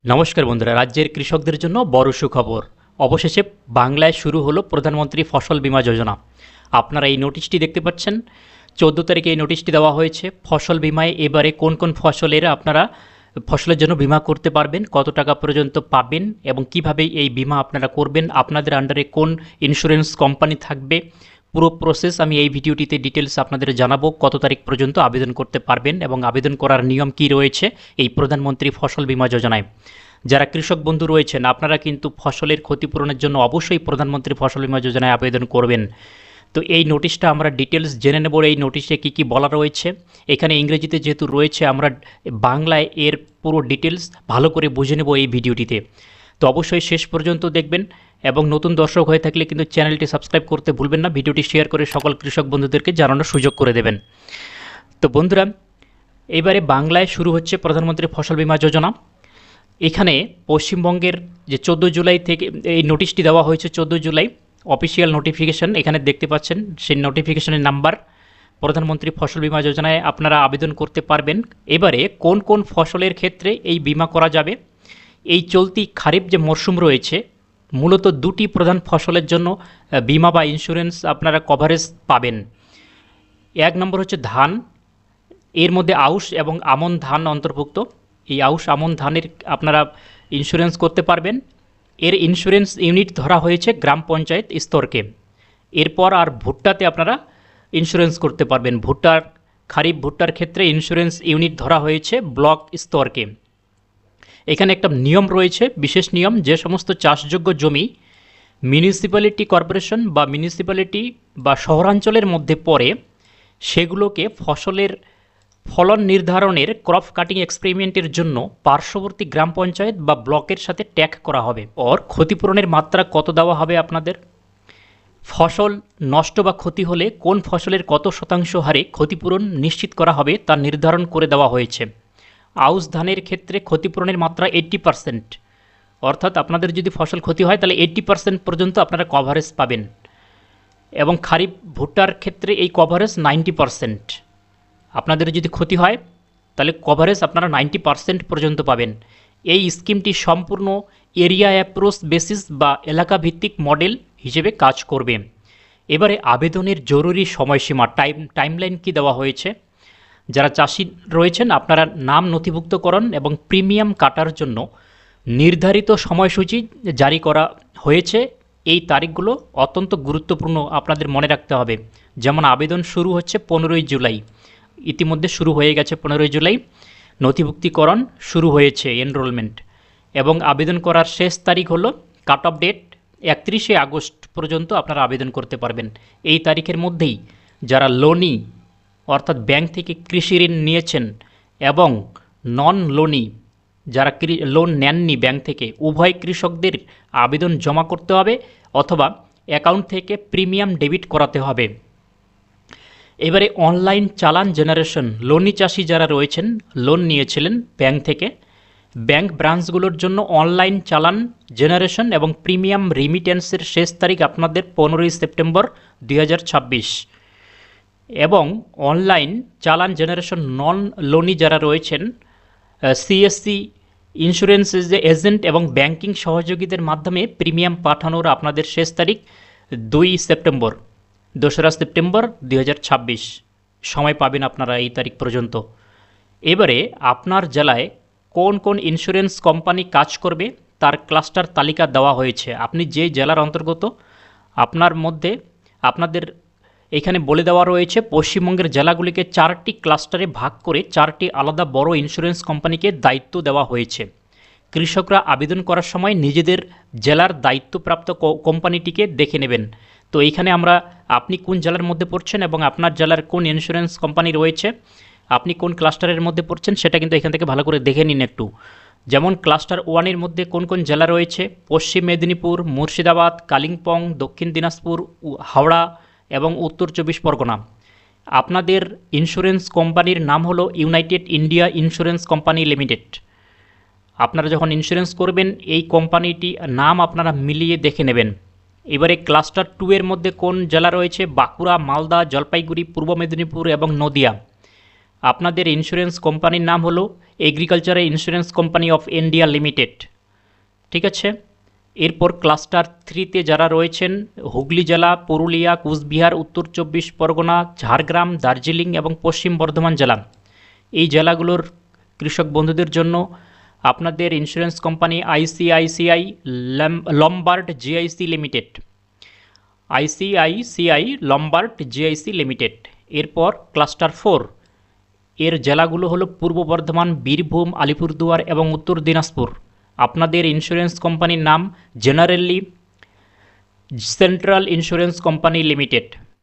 নমস্কার বন্ধুরা, রাজ্যের কৃষকদের জন্য বড় সুখবর। অবশেষে বাংলায় শুরু হলো প্রধানমন্ত্রী ফসল বীমা যোজনা। আপনারা এই নোটিশটি দেখতে পাচ্ছেন। 14 তারিখে এই নোটিশটি দেওয়া হয়েছে। ফসল বীমায় এবারে কোন কোন ফসলের আপনারা ফসলের জন্য বীমা করতে পারবেন, কত টাকা পর্যন্ত পাবেন এবং কিভাবে এই বীমা আপনারা করবেন, আপনাদের আন্ডারে কোন ইন্স্যুরেন্স কোম্পানি থাকবে, পুরো প্রসেস আমি এই ভিডিওটিতে ডিটেলস আপনাদের জানাবো। কত তারিখ পর্যন্ত আবেদন করতে পারবেন এবং আবেদন করার নিয়ম কি রয়েছে এই প্রধানমন্ত্রী ফসল বীমা যোজনায়। যারা কৃষক বন্ধু রয়েছেন, আপনারা কিন্তু ফসলের ক্ষতিপূরণের জন্য অবশ্যই প্রধানমন্ত্রী ফসল বীমা যোজনায় আবেদন করবেন। তো এই নোটিশটা আমরা ডিটেলস জেনে নেব। এই নোটিশে কী কী বলা রয়েছে, এখানে ইংরেজিতে যেহেতু রয়েছে, আমরা বাংলায় এর পুরো ডিটেলস ভালো করে বুঝে নেব এই ভিডিওটিতে। তো অবশ্যই শেষ পর্যন্ত দেখবেন এবং নতুন দর্শক হয়ে থাকলে কিন্তু চ্যানেলটি সাবস্ক্রাইব করতে ভুলবেন না। ভিডিওটি শেয়ার করে সকল কৃষক বন্ধুদেরকে জানানোর সুযোগ করে দেবেন। তো বন্ধুরা, এবারে বাংলায় শুরু হচ্ছে প্রধানমন্ত্রী ফসল বীমা যোজনা। এখানে পশ্চিমবঙ্গের যে 14 জুলাই থেকে এই নোটিশটি দেওয়া হয়েছে, 14 জুলাই অফিসিয়াল নোটিফিকেশন এখানে দেখতে পাচ্ছেন। সেই নোটিফিকেশনের নাম্বার প্রধানমন্ত্রী ফসল বীমা যোজনায় আপনারা আবেদন করতে পারবেন। এবারে কোন কোন ফসলের ক্ষেত্রে এই বীমা করা যাবে, এই চলতি খারিফ যে মরশুম রয়েছে, মূলত দুটি প্রধান ফসলের জন্য বীমা বা ইন্স্যুরেন্স আপনারা কভারেজ পাবেন। এক নম্বর হচ্ছে ধান, এর মধ্যে আউশ এবং আমন ধান অন্তর্ভুক্ত। এই আউশ আমন ধানের আপনারা ইন্স্যুরেন্স করতে পারবেন। এর ইন্স্যুরেন্স ইউনিট ধরা হয়েছে গ্রাম পঞ্চায়েত স্তরকে। এরপর আর ভুট্টাতে আপনারা ইন্স্যুরেন্স করতে পারবেন। খারিফ ভুট্টার ক্ষেত্রে ইন্স্যুরেন্স ইউনিট ধরা হয়েছে ব্লক স্তরকে। এখানে একটা নিয়ম রয়েছে, বিশেষ নিয়ম, যে সমস্ত চাষযোগ্য জমি মিউনিসিপ্যালিটি কর্পোরেশন বা মিউনিসিপ্যালিটি বা শহরাঞ্চলের মধ্যে পড়ে, সেগুলোকে ফসলের ফলন নির্ধারণের ক্রপ কাটিং এক্সপেরিমেন্টের জন্য পার্শ্ববর্তী গ্রাম পঞ্চায়েত বা ব্লকের সাথে ট্যাগ করা হবে। ওর ক্ষতিপূরণের মাত্রা কত দেওয়া হবে আপনাদের, ফসল নষ্ট বা ক্ষতি হলে কোন ফসলের কত শতাংশ হারে ক্ষতিপূরণ নিশ্চিত করা হবে তা নির্ধারণ করে দেওয়া হয়েছে। আউশ ধানের ক্ষেত্রে ক্ষতিপূরণের মাত্রা 80%, অর্থাৎ আপনাদের যদি ফসল ক্ষতি হয় তাহলে 80% পর্যন্ত আপনারা কভারেজ পাবেন। এবং খারিফ ভুট্টার ক্ষেত্রে এই কভারেজ 90%। আপনাদের যদি ক্ষতি হয় তাহলে কভারেজ আপনারা 90% পর্যন্ত পাবেন। এই স্কিমটি সম্পূর্ণ এরিয়া অ্যাপ্রোচ বেসিস বা এলাকা ভিত্তিক মডেল হিসেবে কাজ করবে। এবারে আবেদনের জরুরি সময়সীমা টাইমলাইন কি দেওয়া হয়েছে। যারা চাষি রয়েছেন, আপনারা নাম নথিভুক্তকরণ এবং প্রিমিয়াম কাটার জন্য নির্ধারিত সময়সূচি জারি করা হয়েছে। এই তারিখগুলো অত্যন্ত গুরুত্বপূর্ণ, আপনাদের মনে রাখতে হবে। যেমন আবেদন শুরু হচ্ছে 15ই জুলাই, ইতিমধ্যে শুরু হয়ে গেছে 15ই জুলাই, নথিভুক্তিকরণ শুরু হয়েছে, এনরোলমেন্ট, এবং আবেদন করার শেষ তারিখ হলো কাট অফ ডেট 31শে আগস্ট পর্যন্ত আপনারা আবেদন করতে পারবেন। এই তারিখের মধ্যেই যারা লোনি অর্থাৎ ব্যাংক থেকে কৃষি ঋণ নিয়েছেন এবং নন লোনি যারা লোন নেননি ব্যাংক থেকে, উভয় কৃষকদের আবেদন জমা করতে হবে অথবা অ্যাকাউন্ট থেকে প্রিমিয়াম ডেবিট করাতে হবে। এবারে অনলাইন চালান জেনারেশন, লোনি চাষি যারা রয়েছেন, লোন নিয়েছিলেন ব্যাংক থেকে, ব্যাংক ব্রাঞ্চগুলোর জন্য অনলাইন চালান জেনারেশন এবং প্রিমিয়াম রিমিটেন্সের শেষ তারিখ আপনাদের 15ই সেপ্টেম্বর 2026। এবং অনলাইন চালান জেনারেশন নন লোনি যারা রয়েছেন, সিএসসি ইন্স্যুরেন্স এজেন্ট এবং ব্যাংকিং সহযোগীদের মাধ্যমে প্রিমিয়াম পাঠানোর আপনাদের শেষ তারিখ 2রা সেপ্টেম্বর 2026। সময় পাবেন আপনারা এই তারিখ পর্যন্ত। এবারে আপনার জেলায় কোন কোন ইন্স্যুরেন্স কোম্পানি কাজ করবে তার ক্লাস্টার তালিকা দেওয়া হয়েছে। আপনি যে জেলার অন্তর্গত, আপনার মধ্যে আপনাদের এখানে বলে দেওয়া রয়েছে পশ্চিমবঙ্গের জেলাগুলিকে 4টি ক্লাস্টারে ভাগ করে 4টি আলাদা বড় ইন্স্যুরেন্স কোম্পানিকে দায়িত্ব দেওয়া হয়েছে। কৃষকরা আবেদন করার সময় নিজেদের জেলার দায়িত্বপ্রাপ্ত কোম্পানিটিকে দেখে নেবেন। তো এইখানে আপনি কোন জেলার মধ্যে পড়ছেন এবং আপনার জেলার কোন ইন্স্যুরেন্স কোম্পানি রয়েছে, আপনি কোন ক্লাস্টারের মধ্যে পড়ছেন সেটা কিন্তু এখান থেকে ভালো করে দেখে নিন একটু। যেমন ক্লাস্টার 1-এর মধ্যে কোন কোন জেলা রয়েছে: পশ্চিম মেদিনীপুর, মুর্শিদাবাদ, কালিম্পং, দক্ষিণ দিনাজপুর, হাওড়া এবং উত্তর 24 পরগনা। আপনাদের ইন্স্যুরেন্স কোম্পানির নাম হলো United India insurance company limited. আপনারা যখন ইন্স্যুরেন্স করবেন এই কোম্পানিটি নাম আপনারা মিলিয়ে দেখে নেবেন। এবারে ক্লাস্টার 2-এর মধ্যে কোন জেলা রয়েছে: বাঁকুড়া, মালদা, জলপাইগুড়ি, পূর্ব মেদিনীপুর এবং নদিয়া। আপনাদের ইন্স্যুরেন্স কোম্পানির নাম হলো agricultural insurance company of India limited. ঠিক আছে। এরপর ক্লাস্টার 3তে যারা রয়েছেন হুগলি জেলা, পুরুলিয়া, কুচবিহার, উত্তর 24 পরগনা, ঝাড়গ্রাম, দার্জিলিং এবং পশ্চিম বর্ধমান জেলা, এই জেলাগুলোর কৃষক বন্ধুদের জন্য আপনাদের insurance company ICICI Lombard GIC limited, ICICI Lombard GIC limited. এরপর ক্লাস্টার 4 এর জেলাগুলো হলো পূর্ব বর্ধমান, বীরভূম, আলিপুরদুয়ার এবং উত্তর দিনাজপুর। আপনাদের ইন্স্যুরেন্স কোম্পানির নাম generally central insurance company limited.